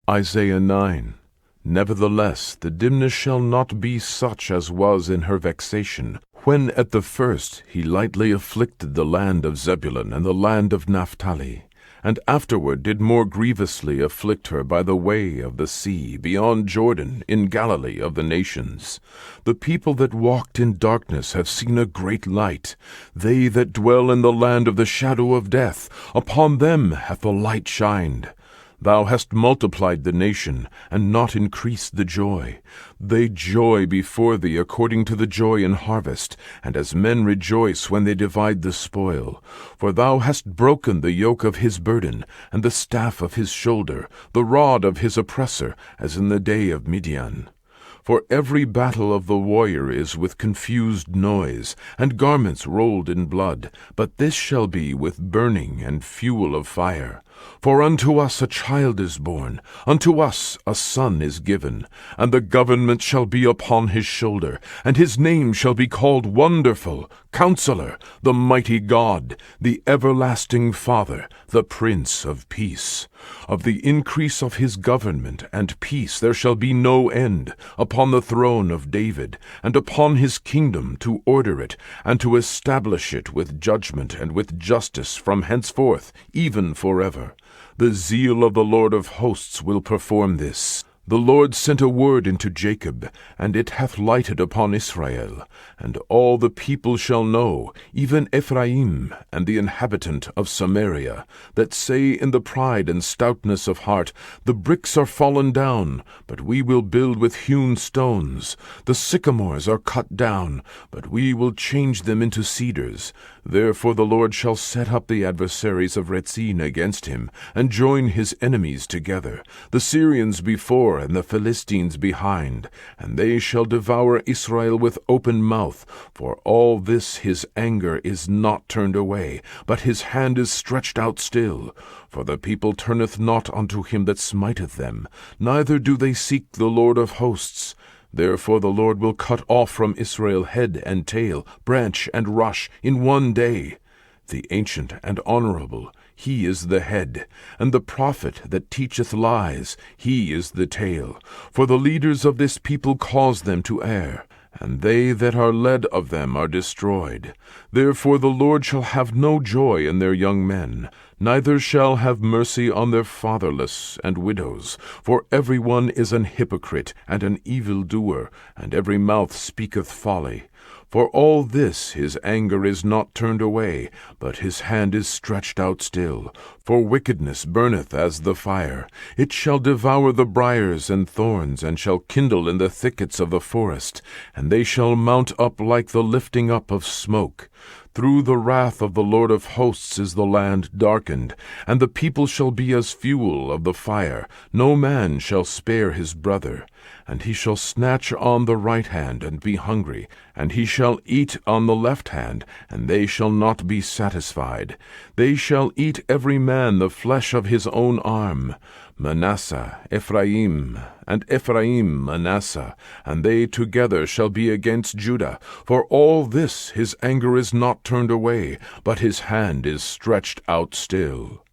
Isaiah 9. Nevertheless, the dimness shall not be such as was in her vexation, when at the first he lightly afflicted the land of Zebulun and the land of Naphtali, and afterward did more grievously afflict her by the way of the sea, beyond Jordan, in Galilee of the nations. The people that walked in darkness have seen a great light. They that dwell in the land of the shadow of death, upon them hath the light shined. Thou hast multiplied the nation, and not increased the joy. They joy before thee according to the joy in harvest, and as men rejoice when they divide the spoil. For thou hast broken the yoke of his burden, and the staff of his shoulder, the rod of his oppressor, as in the day of Midian. For every battle of the warrior is with confused noise, and garments rolled in blood, but this shall be with burning and fuel of fire. For unto us a child is born, unto us a son is given, and the government shall be upon his shoulder, and his name shall be called Wonderful, Counselor, the Mighty God, the Everlasting Father, the Prince of Peace. Of the increase of his government and peace there shall be no end, upon the throne of David, and upon his kingdom, to order it, and to establish it with judgment and with justice from henceforth, even forever. The zeal of the Lord of hosts will perform this. The Lord sent a word into Jacob, and it hath lighted upon Israel. And all the people shall know, even Ephraim, and the inhabitant of Samaria, that say in the pride and stoutness of heart, The bricks are fallen down, but we will build with hewn stones. The sycamores are cut down, but we will change them into cedars. Therefore the Lord shall set up the adversaries of Rezin against him, and join his enemies together, the Syrians before and the Philistines behind, and they shall devour Israel with open mouth. For all this his anger is not turned away, but his hand is stretched out still. For the people turneth not unto him that smiteth them, neither do they seek the Lord of hosts. Therefore the Lord will cut off from Israel head and tail, branch and rush, in one day. The ancient and honorable, he is the head, and the prophet that teacheth lies, he is the tail. For the leaders of this people cause them to err, and they that are led of them are destroyed. Therefore the Lord shall have no joy in their young men, neither shall have mercy on their fatherless and widows. For every one is an hypocrite and an evildoer, and every mouth speaketh folly. For all this his anger is not turned away, but his hand is stretched out still. For wickedness burneth as the fire. It shall devour the briers and thorns, and shall kindle in the thickets of the forest, and they shall mount up like the lifting up of smoke. Through the wrath of the Lord of hosts is the land darkened, and the people shall be as fuel of the fire. No man shall spare his brother. And he shall snatch on the right hand, and be hungry, and he shall eat on the left hand, and they shall not be satisfied. They shall eat every man the flesh of his own arm. Manasseh, Ephraim, and Ephraim, Manasseh, and they together shall be against Judah. For all this his anger is not turned away, but his hand is stretched out still.